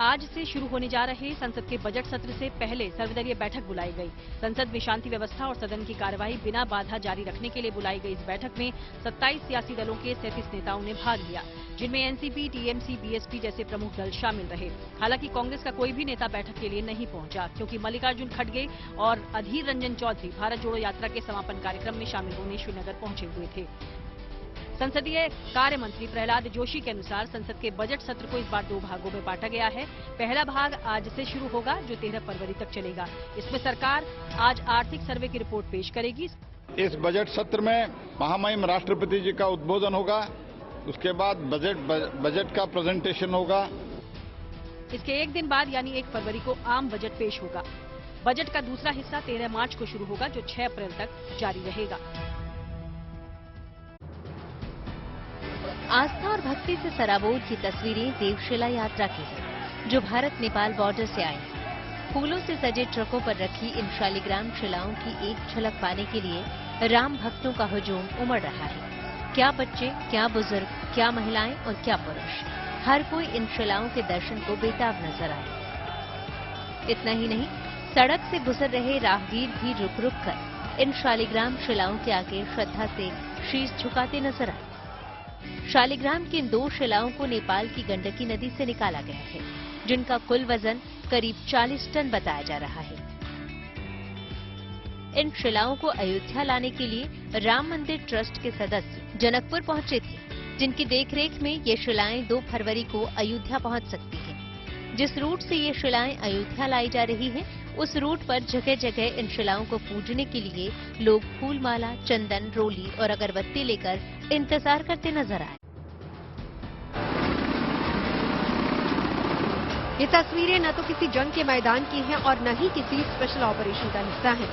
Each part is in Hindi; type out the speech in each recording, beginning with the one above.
आज से शुरू होने जा रहे संसद के बजट सत्र से पहले सर्वदलीय बैठक बुलाई गई। संसद में शांति व्यवस्था और सदन की कार्यवाही बिना बाधा जारी रखने के लिए बुलाई गई इस बैठक में 27 सियासी दलों के 37 नेताओं ने भाग लिया, जिनमें एनसीपी, टीएमसी, बीएसपी जैसे प्रमुख दल शामिल रहे। हालांकि कांग्रेस का कोई भी नेता बैठक के लिए नहीं पहुंचा, क्योंकि मल्लिकार्जुन खड़गे और अधीर रंजन चौधरी भारत जोड़ो यात्रा के समापन कार्यक्रम में शामिल होने श्रीनगर पहुंचे हुए थे। संसदीय कार्य मंत्री प्रहलाद जोशी के अनुसार संसद के बजट सत्र को इस बार 2 भागों में बांटा गया है। पहला भाग आज से शुरू होगा, जो 13 फरवरी तक चलेगा। इसमें सरकार आज आर्थिक सर्वे की रिपोर्ट पेश करेगी। इस बजट सत्र में महामहिम राष्ट्रपति जी का उद्बोधन होगा, उसके बाद बजट का प्रेजेंटेशन होगा। इसके एक दिन बाद यानी 1 फरवरी को आम बजट पेश होगा। बजट का दूसरा हिस्सा 13 मार्च को शुरू होगा, जो 6 अप्रैल तक जारी रहेगा। आस्था और भक्ति से सराबोर की तस्वीरें देवशिला यात्रा की हैं, जो भारत नेपाल बॉर्डर से आई। फूलों से सजे ट्रकों पर रखी इन शालिग्राम शिलाओं की एक झलक पाने के लिए राम भक्तों का हुजूम उमड़ रहा है। क्या बच्चे, क्या बुजुर्ग, क्या महिलाएं और क्या पुरुष, हर कोई इन शिलाओं के दर्शन को बेताब नजर आए। इतना ही नहीं, सड़क से गुजर रहे राहगीर भी रुक रुक कर इन शालिग्राम शिलाओं के आगे श्रद्धा से शीश झुकाते नजर आए। शालिग्राम की इन 2 शिलाओं को नेपाल की गंडकी नदी से निकाला गया है, जिनका कुल वजन करीब 40 टन बताया जा रहा है। इन शिलाओं को अयोध्या लाने के लिए राम मंदिर ट्रस्ट के सदस्य जनकपुर पहुंचे थे, जिनकी देखरेख में ये शिलाएं 2 फरवरी को अयोध्या पहुंच सकती हैं। जिस रूट से ये शिलाएं अयोध्या लाई जा रही हैं, उस रूट पर जगह जगह इन शिलाओं को पूजने के लिए लोग फूलमाला, चंदन, रोली और अगरबत्ती लेकर इंतजार करते नजर आए। ये तस्वीरें न तो किसी जंग के मैदान की हैं और न ही किसी स्पेशल ऑपरेशन का हिस्सा हैं,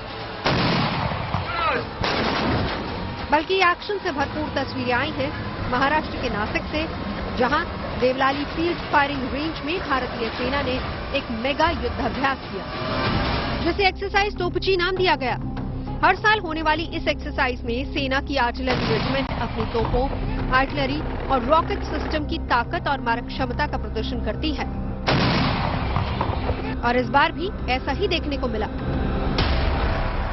बल्कि एक्शन से भरपूर तस्वीरें आई हैं महाराष्ट्र के नासिक से, जहां देवलाली फील्ड फायरिंग रेंज में भारतीय सेना ने एक मेगा युद्धाभ्यास किया, जिसे एक्सरसाइज तोपची नाम दिया गया। हर साल होने वाली इस एक्सरसाइज में सेना की आर्टिलरी रेजिमेंट अपनी तोपों, आर्टिलरी और रॉकेट सिस्टम की ताकत और मारक क्षमता का प्रदर्शन करती है, और इस बार भी ऐसा ही देखने को मिला।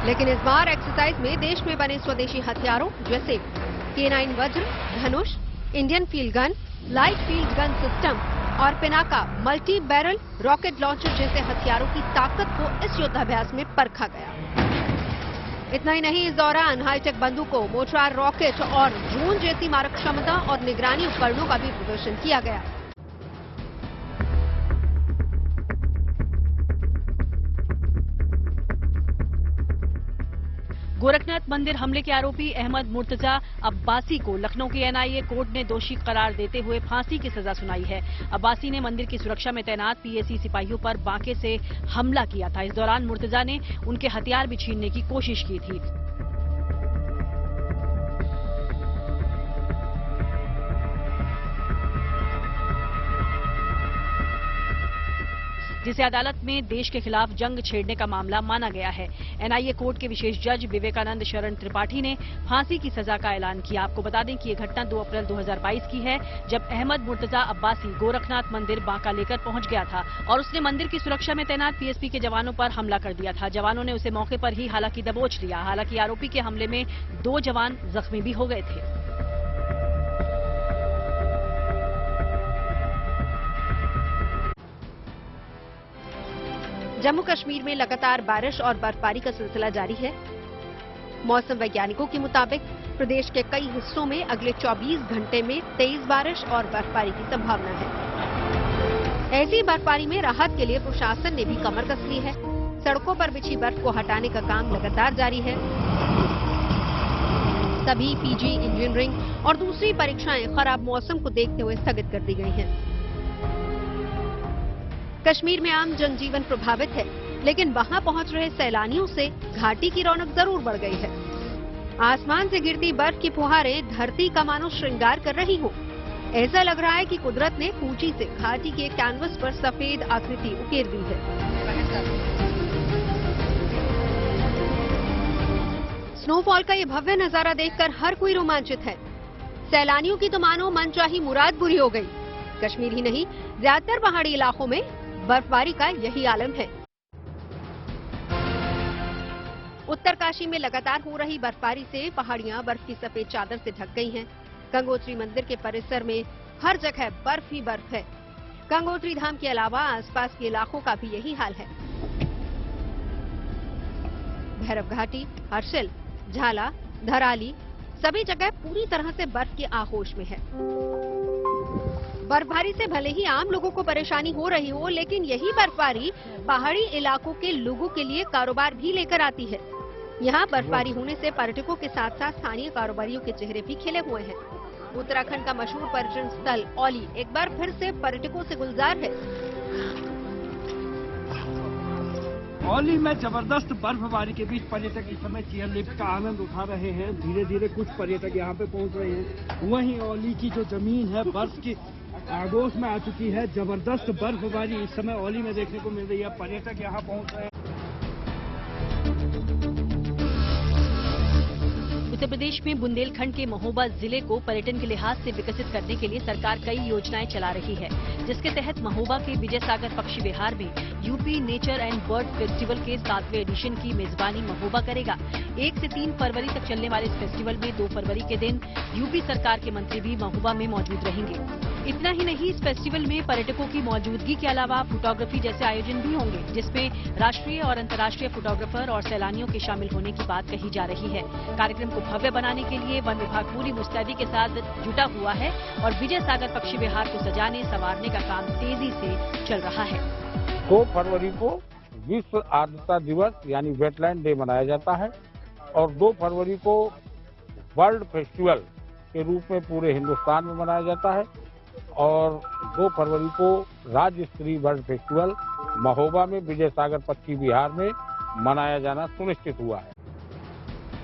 लेकिन इस बार एक्सरसाइज में देश में बने स्वदेशी हथियारों जैसे K9 Vajra, Dhanush, Indian field gun, light field gun system और Pinaka multi barrel rocket launcher जैसे हथियारों की ताकत को इस युद्धाभ्यास में परखा गया। इतना ही नहीं, इस दौरान हाईटेक बंदूकों, मोर्टार रॉकेट और ड्रोन जैसी मारक क्षमता और निगरानी उपकरणों का भी प्रदर्शन किया गया। गोरखनाथ मंदिर हमले के आरोपी अहमद मुर्तजा अब्बासी को लखनऊ की एनआईए कोर्ट ने दोषी करार देते हुए फांसी की सजा सुनाई है। अब्बासी ने मंदिर की सुरक्षा में तैनात पीएसी सिपाहियों पर बांके से हमला किया था। इस दौरान मुर्तजा ने उनके हथियार भी छीनने की कोशिश की थी। जिसे अदालत में देश के खिलाफ जंग छेड़ने का मामला माना गया है। एनआईए कोर्ट के विशेष जज विवेकानंद शरण त्रिपाठी ने फांसी की सजा का ऐलान किया। आपको बता दें कि ये घटना 2 अप्रैल 2022 की है, जब अहमद मुर्तजा अब्बासी गोरखनाथ मंदिर बांका लेकर पहुंच गया था और उसने मंदिर की सुरक्षा में तैनात पीएसपी के जवानों पर हमला कर दिया था। जवानों ने उसे मौके पर ही हालांकि दबोच लिया। हालांकि आरोपी के हमले में 2 जवान जख्मी भी हो गए थे। जम्मू कश्मीर में लगातार बारिश और बर्फबारी का सिलसिला जारी है। मौसम वैज्ञानिकों के मुताबिक प्रदेश के कई हिस्सों में अगले 24 घंटे में तेज बारिश और बर्फबारी की संभावना है। ऐसी बर्फबारी में राहत के लिए प्रशासन ने भी कमर कस ली है। सड़कों पर बिछी बर्फ को हटाने का काम लगातार जारी है। सभी पीजी, इंजीनियरिंग और दूसरी परीक्षाएं खराब मौसम को देखते हुए स्थगित कर दी गई हैं। कश्मीर में आम जनजीवन प्रभावित है, लेकिन वहां पहुंच रहे सैलानियों से घाटी की रौनक जरूर बढ़ गई है। आसमान से गिरती बर्फ की फुहारें धरती का मानो श्रृंगार कर रही हो। ऐसा लग रहा है कि कुदरत ने कूची से घाटी के कैनवस पर सफेद आकृति उकेर दी है। स्नोफॉल का ये भव्य नजारा देखकर हर कोई रोमांचित है। सैलानियों की तो मानो मनचाही मुराद पूरी हो गई। कश्मीर ही नहीं, ज्यादातर पहाड़ी इलाकों में बर्फबारी का यही आलम है। उत्तरकाशी में लगातार हो रही बर्फबारी से पहाड़ियां बर्फ की सफेद चादर से ढक गई हैं। गंगोत्री मंदिर के परिसर में हर जगह बर्फ ही बर्फ है। गंगोत्री धाम के अलावा आसपास के इलाकों का भी यही हाल है। भैरव घाटी, हर्षिल, झाला, धराली सभी जगह पूरी तरह से बर्फ के आगोश में है। बर्फबारी से भले ही आम लोगों को परेशानी हो रही हो, लेकिन यही बर्फबारी पहाड़ी इलाकों के लोगों के लिए कारोबार भी लेकर आती है। यहाँ बर्फबारी होने से पर्यटकों के साथ साथ स्थानीय कारोबारियों के चेहरे भी खिले हुए हैं। उत्तराखंड का मशहूर पर्यटन स्थल औली एक बार फिर से पर्यटकों से गुलजार है। औली में जबरदस्त बर्फबारी के बीच पर्यटक इस समय चेयर लिफ्ट का आनंद उठा रहे हैं। धीरे धीरे कुछ पर्यटक यहाँ पे पहुँच रहे हैं। वहीं औली की जो जमीन है बर्फ की आगोश में आ चुकी है। जबरदस्त बर्फबारी इस समय औली में देखने को मिल रही है। पर्यटक यहाँ पहुँच रहे हैं। उत्तर प्रदेश में बुंदेलखंड के महोबा जिले को पर्यटन के लिहाज से विकसित करने के लिए सरकार कई योजनाएं चला रही है, जिसके तहत महोबा के विजय सागर पक्षी विहार में UP nature and bird festival के 7वें एडिशन की मेजबानी महोबा करेगा। 1 से 3 फरवरी तक चलने वाले इस फेस्टिवल में 2 फरवरी के दिन यूपी सरकार के मंत्री भी महोबा में मौजूद रहेंगे। इतना ही नहीं, इस फेस्टिवल में पर्यटकों की मौजूदगी के अलावा फोटोग्राफी जैसे आयोजन भी होंगे, जिसमें राष्ट्रीय और अंतर्राष्ट्रीय फोटोग्राफर और सैलानियों के शामिल होने की बात कही जा रही है। कार्यक्रम को भव्य बनाने के लिए वन विभाग पूरी मुस्तैदी के साथ जुटा हुआ है और विजय सागर पक्षी विहार को सजाने संवारने का काम तेजी से चल रहा है। 2 फरवरी को विश्व आर्द्रता दिवस यानी वेटलैंड डे मनाया जाता है और 2 फरवरी को वर्ल्ड फेस्टिवल के रूप में पूरे हिंदुस्तान में मनाया जाता है और 2 फरवरी को राज्य स्तरीय बर्ड फेस्टिवल महोबा में विजय सागर पक्षी विहार में मनाया जाना सुनिश्चित हुआ है।